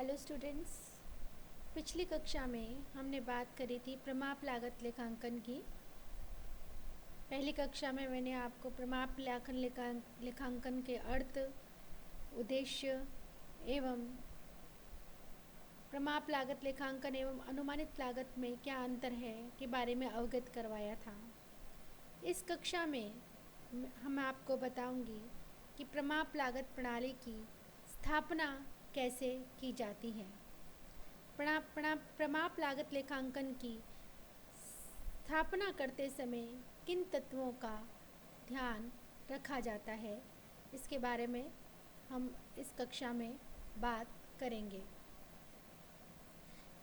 Hello students. पिछली कक्षा में हमने बात करी थी प्रमाप लागत लेखांकन की। पहली कक्षा में मैंने आपको प्रमाप लेखांकन के अर्थ, उद्देश्य एवं प्रमाप लागत लेखांकन एवं अनुमानित लागत में क्या अंतर है के बारे में अवगत करवाया था। इस कक्षा में हम आपको बताऊंगी कि प्रमाप लागत प्रणाली की स्थापना कैसे की जाती है। प्रमाप लागत लेखांकन की स्थापना करते समय किन तत्वों का ध्यान रखा जाता है, इसके बारे में हम इस कक्षा में बात करेंगे।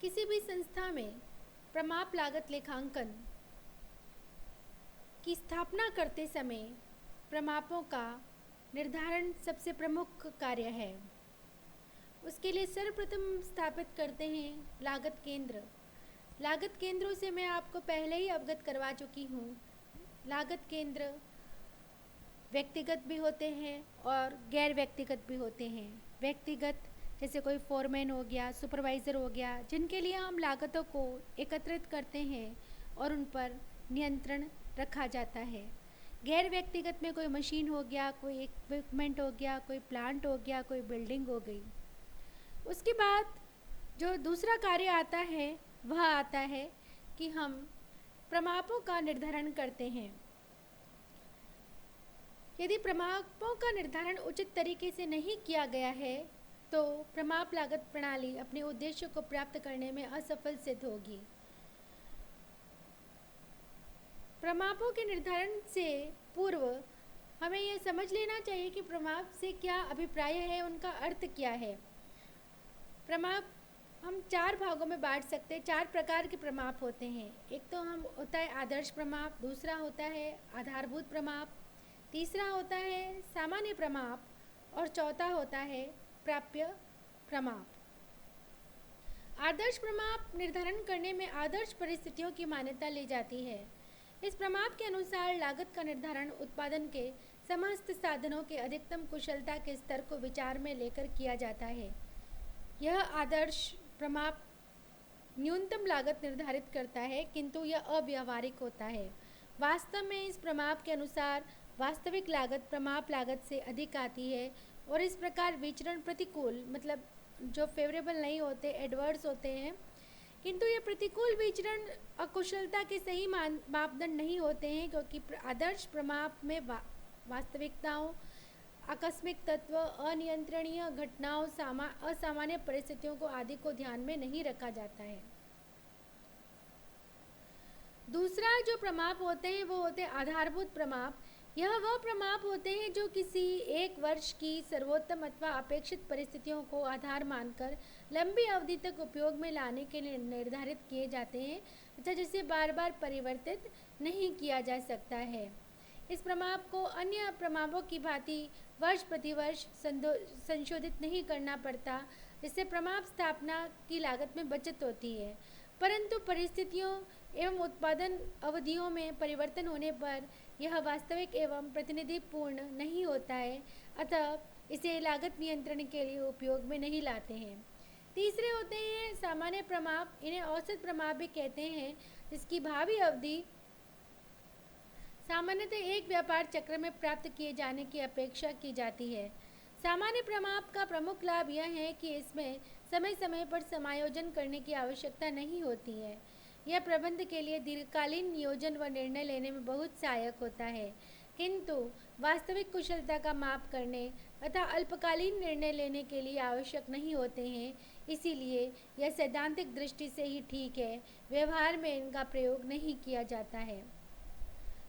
किसी भी संस्था में प्रमाप लागत लेखांकन की स्थापना करते समय प्रमापों का निर्धारण सबसे प्रमुख कार्य है। उसके लिए सर्वप्रथम स्थापित करते हैं लागत केंद्र। लागत केंद्रों से मैं आपको पहले ही अवगत करवा चुकी हूँ। लागत केंद्र व्यक्तिगत भी होते हैं और गैर व्यक्तिगत भी होते हैं। व्यक्तिगत जैसे कोई फोरमैन हो गया, सुपरवाइज़र हो गया, जिनके लिए हम लागतों को एकत्रित करते हैं और उन पर नियंत्रण रखा जाता है। गैर व्यक्तिगत में कोई मशीन हो गया, कोई इक्विपमेंट हो गया, कोई प्लांट हो गया, कोई बिल्डिंग हो गई। उसके बाद जो दूसरा कार्य आता है वह आता है कि हम प्रमापों का निर्धारण करते हैं। यदि प्रमापों का निर्धारण उचित तरीके से नहीं किया गया है तो प्रमाप लागत प्रणाली अपने उद्देश्य को प्राप्त करने में असफल सिद्ध होगी। प्रमापों के निर्धारण से पूर्व हमें यह समझ लेना चाहिए कि प्रमाप से क्या अभिप्राय है, उनका अर्थ क्या है। प्रमाप हम 4 भागों में बांट सकते हैं। 4 प्रकार के प्रमाप होते हैं। एक तो होता है आदर्श प्रमाप, दूसरा होता है आधारभूत प्रमाप, तीसरा होता है सामान्य प्रमाप और चौथा होता है प्राप्य प्रमाप। आदर्श प्रमाप निर्धारण करने में आदर्श परिस्थितियों की मान्यता ली जाती है। इस प्रमाप के अनुसार लागत का निर्धारण उत्पादन के समस्त साधनों के अधिकतम कुशलता के स्तर को विचार में लेकर किया जाता है। यह आदर्श प्रमाप न्यूनतम लागत निर्धारित करता है, किंतु यह अव्यावहारिक होता है। वास्तव में इस प्रमाप के अनुसार वास्तविक लागत प्रमाप लागत से अधिक आती है और इस प्रकार विचरण प्रतिकूल, मतलब जो फेवरेबल नहीं होते, एडवर्स होते हैं, किंतु ये प्रतिकूल विचरण अकुशलता के सही मापदंड नहीं होते हैं, क्योंकि आदर्श प्रमाप में वास्तविकताओं, आकस्मिक तत्व, अनियंत्रणीय घटनाओं, असामान्य परिस्थितियों को आदि को ध्यान में नहीं रखा जाता है। दूसरा जो प्रमाप होते हैं वो होते हैं आधारभूत प्रमाप। यह वह प्रमाप होते हैं जो किसी एक वर्ष की सर्वोत्तम अथवा अपेक्षित परिस्थितियों को आधार मानकर लंबी अवधि तक उपयोग में लाने के लिए निर्धारित किए जाते हैं तथा जिसे बार बार परिवर्तित नहीं किया जा सकता है। इस प्रमाप को अन्य प्रमापों की भांति वर्ष प्रतिवर्ष संशोधित नहीं करना पड़ता, जिससे प्रमाप स्थापना की लागत में बचत होती है। परंतु परिस्थितियों एवं उत्पादन अवधियों में परिवर्तन होने पर यह वास्तविक एवं प्रतिनिधिपूर्ण नहीं होता है, अतः इसे लागत नियंत्रण के लिए उपयोग में नहीं लाते हैं। तीसरे होते हैं सामान्य प्रमाप। इन्हें औसत प्रमाप भी कहते हैं, जिसकी भावी अवधि सामान्यतः एक व्यापार चक्र में प्राप्त किए जाने की अपेक्षा की जाती है। सामान्य प्रमाप का प्रमुख लाभ यह है कि इसमें समय समय पर समायोजन करने की आवश्यकता नहीं होती है। यह प्रबंध के लिए दीर्घकालीन नियोजन व निर्णय लेने में बहुत सहायक होता है, किंतु वास्तविक कुशलता का माप करने तथा अल्पकालीन निर्णय लेने के लिए आवश्यक नहीं होते हैं। इसीलिए यह सैद्धांतिक दृष्टि से ही ठीक है, व्यवहार में इनका प्रयोग नहीं किया जाता है।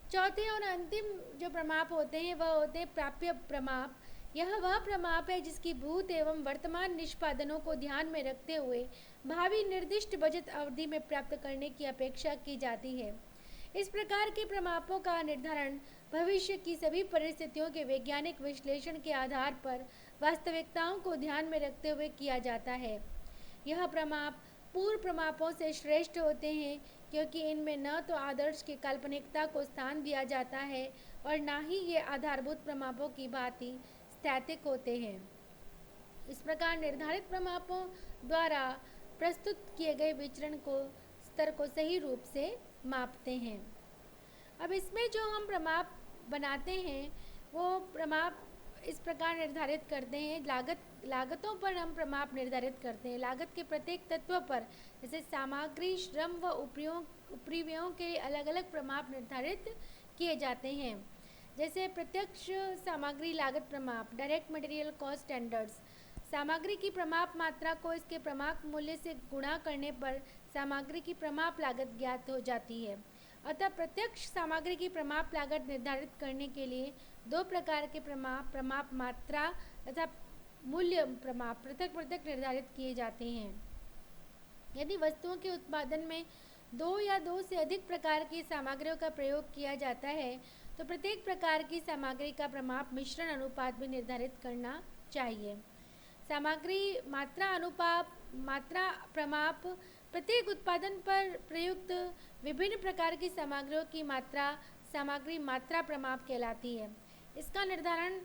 चौथे और अंतिम जो प्रमाप होते हैं वह होते हैं प्राप्य प्रमाप। यह वह प्रमाप है जिसकी भूत एवं वर्तमान निष्पादनों को ध्यान में रखते हुए भावी निर्दिष्ट बचत अवधि में प्राप्त करने की अपेक्षा की जाती है। इस प्रकार के प्रमापों का निर्धारण भविष्य की सभी परिस्थितियों के वैज्ञानिक विश्लेषण के आधार पर वास्तविकताओं को ध्यान में रखते हुए किया जाता है। यह प्रमाप पूर्व प्रमापों से श्रेष्ठ होते हैं, क्योंकि इनमें न तो आदर्श की काल्पनिकता को स्थान दिया जाता है और न ही ये आधारभूत प्रमापों की भांति स्थैतिक होते हैं। इस प्रकार निर्धारित प्रमापों द्वारा प्रस्तुत किए गए विचरण को स्तर को सही रूप से मापते हैं। अब इसमें जो हम प्रमाप बनाते हैं वो प्रमाप इस प्रकार निर्धारित करते हैं। लागतों पर हम प्रमाप निर्धारित करते हैं। लागत के प्रत्येक तत्व पर जैसे सामग्री, श्रम व उपरिव्ययों के अलग अलग प्रमाप निर्धारित किए जाते हैं। जैसे प्रत्यक्ष सामग्री लागत प्रमाप, डायरेक्ट मटेरियल कॉस्ट स्टैंडर्ड्स। सामग्री की प्रमाप मात्रा को इसके प्रमाप मूल्य से गुणा करने पर सामग्री की प्रमाप लागत ज्ञात हो जाती है। अतः प्रत्यक्ष सामग्री की प्रमाप लागत निर्धारित करने के लिए दो प्रकार के प्रमाप मात्रा तथा मूल्य प्रमाप पृथक पृथक निर्धारित किए जाते हैं। यदि वस्तुओं के उत्पादन में दो या दो से अधिक प्रकार की सामग्रियों का प्रयोग किया जाता है तो प्रत्येक प्रकार की सामग्री का प्रमाप मिश्रण अनुपात भी निर्धारित करना चाहिए। सामग्री मात्रा प्रमाप प्रत्येक उत्पादन पर प्रयुक्त विभिन्न प्रकार की सामग्रियों की मात्रा सामग्री मात्रा प्रमाप कहलाती है। इसका निर्धारण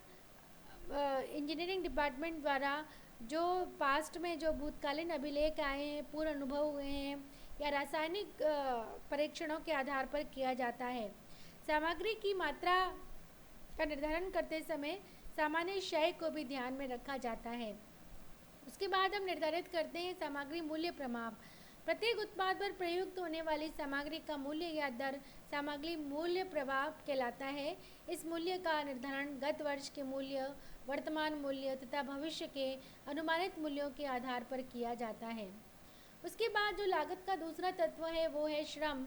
इंजीनियरिंग डिपार्टमेंट द्वारा जो पास्ट में जो भूतकालीन अभिलेख आए हैं, पूर्व अनुभव हुए हैं या रासायनिक परीक्षणों के आधार पर किया जाता है। सामग्री की मात्रा का निर्धारण करते समय सामान्य क्षय को भी ध्यान में रखा जाता है। उसके बाद हम निर्धारित करते हैं सामग्री मूल्य प्रमाप। प्रत्येक उत्पाद पर प्रयुक्त होने वाली सामग्री का मूल्य या दर सामग्री मूल्य प्रभाव कहलाता है। इस मूल्य का निर्धारण गत वर्ष के मूल्य, वर्तमान मूल्य तथा भविष्य के अनुमानित मूल्यों के आधार पर किया जाता है। उसके बाद जो लागत का दूसरा तत्व है वो है श्रम।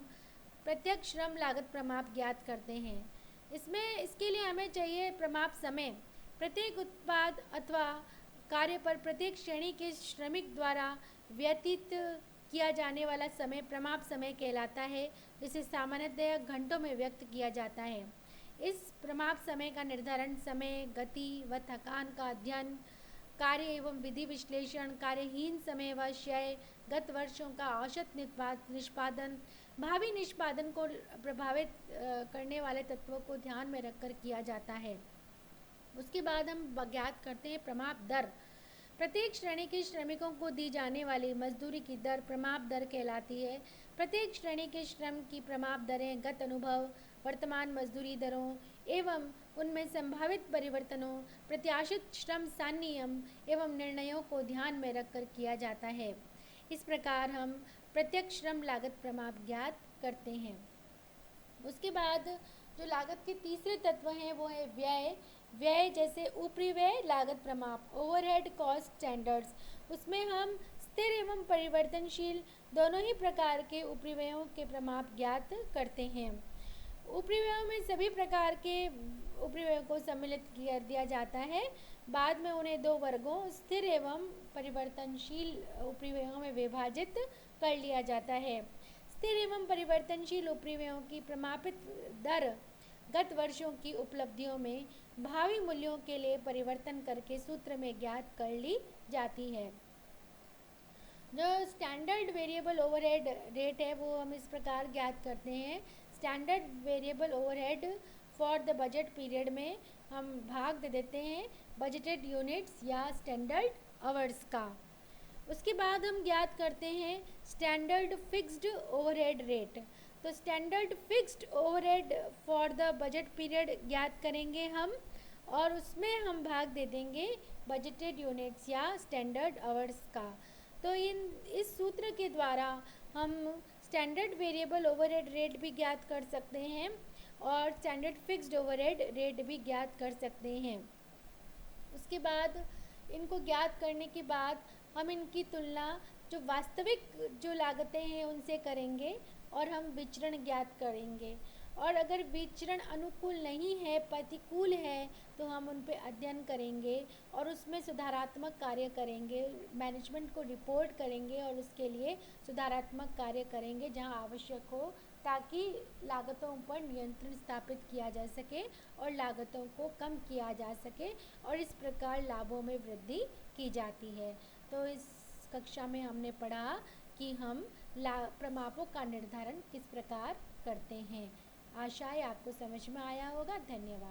प्रत्यक्ष श्रम लागत प्रमाप ज्ञात करते हैं। इसके लिए हमें चाहिए प्रमाप समय। प्रत्येक उत्पाद अथवा कार्य पर प्रत्येक श्रेणी के श्रमिक द्वारा व्यतीत किया जाने वाला समय प्रमाप समय कहलाता है, जिसे सामान्यतः घंटों में व्यक्त किया जाता है। इस प्रमाप समय का निर्धारण समय, गति व थकान का अध्ययन, कार्य एवं विधि विश्लेषण, कार्यहीन समय व क्षय, गत वर्षों का औसत निष्पादन, भावी निष्पादन को प्रभावित करने वाले तत्वों को ध्यान में रखकर किया जाता है। उसके बाद हम ज्ञात करते हैं प्रमाप दर। प्रत्येक श्रेणी के श्रमिकों को दी जाने वाली मजदूरी की दर प्रमाप दर कहलाती है। प्रत्येक श्रेणी के श्रम की प्रमाप दरें गत अनुभव, वर्तमान मजदूरी दरों एवं उनमें संभावित परिवर्तनों, प्रत्याशित श्रम सानियम एवं निर्णयों को ध्यान में रखकर किया जाता है। इस प्रकार हम प्रत्यक्ष श्रम लागत प्रमाप ज्ञात करते हैं। उसके बाद जो लागत के तीसरे तत्व हैं वो है व्यय। व्यय जैसे ऊपरी व्यय लागत प्रमाप, ओवरहेड कॉस्ट स्टैंडर्ड्स। उसमें हम स्थिर एवं परिवर्तनशील दोनों ही प्रकार के ऊपरी व्ययों के प्रमाप ज्ञात करते हैं। ऊपरी व्ययों में सभी प्रकार के ऊपरी व्ययों को सम्मिलित कर दिया जाता है। बाद में उन्हें दो वर्गों स्थिर एवं परिवर्तनशील ऊपरी व्ययों में विभाजित कर लिया जाता है। स्थिर एवं परिवर्तनशील ऊपरी व्ययों की प्रमापित दर गत वर्षों की उपलब्धियों में भावी मूल्यों के लिए परिवर्तन करके सूत्र में ज्ञात कर ली जाती है। जो स्टैंडर्ड वेरिएबल ओवरहेड रेट है वो हम इस प्रकार ज्ञात करते हैं। Standard variable overhead for the budget period में हम भाग दे देते हैं बजटेड यूनिट्स या स्टैंडर्ड आवर्स का। उसके बाद हम ज्ञात करते हैं स्टैंडर्ड फिक्स्ड ओवरहेड रेट। तो standard fixed overhead for the budget period ज्ञात करेंगे हम और उसमें हम भाग दे देंगे बजटेड यूनिट्स या स्टैंडर्ड आवर्स का। तो इस सूत्र के द्वारा हम स्टैंडर्ड वेरिएबल ओवरहेड रेट भी ज्ञात कर सकते हैं और स्टैंडर्ड फिक्स्ड ओवरहेड रेट भी ज्ञात कर सकते हैं। उसके बाद इनको ज्ञात करने के बाद हम इनकी तुलना जो वास्तविक जो लागतें हैं उनसे करेंगे और हम विचरण ज्ञात करेंगे। और अगर विचरण अनुकूल नहीं है, प्रतिकूल है, तो हम उन पे अध्ययन करेंगे और उसमें सुधारात्मक कार्य करेंगे, मैनेजमेंट को रिपोर्ट करेंगे और उसके लिए सुधारात्मक कार्य करेंगे जहां आवश्यक हो, ताकि लागतों पर नियंत्रण स्थापित किया जा सके और लागतों को कम किया जा सके और इस प्रकार लाभों में वृद्धि की जाती है। तो इस कक्षा में हमने पढ़ा कि हम प्रमापों का निर्धारण किस प्रकार करते हैं। आशा है आपको समझ में आया होगा। धन्यवाद।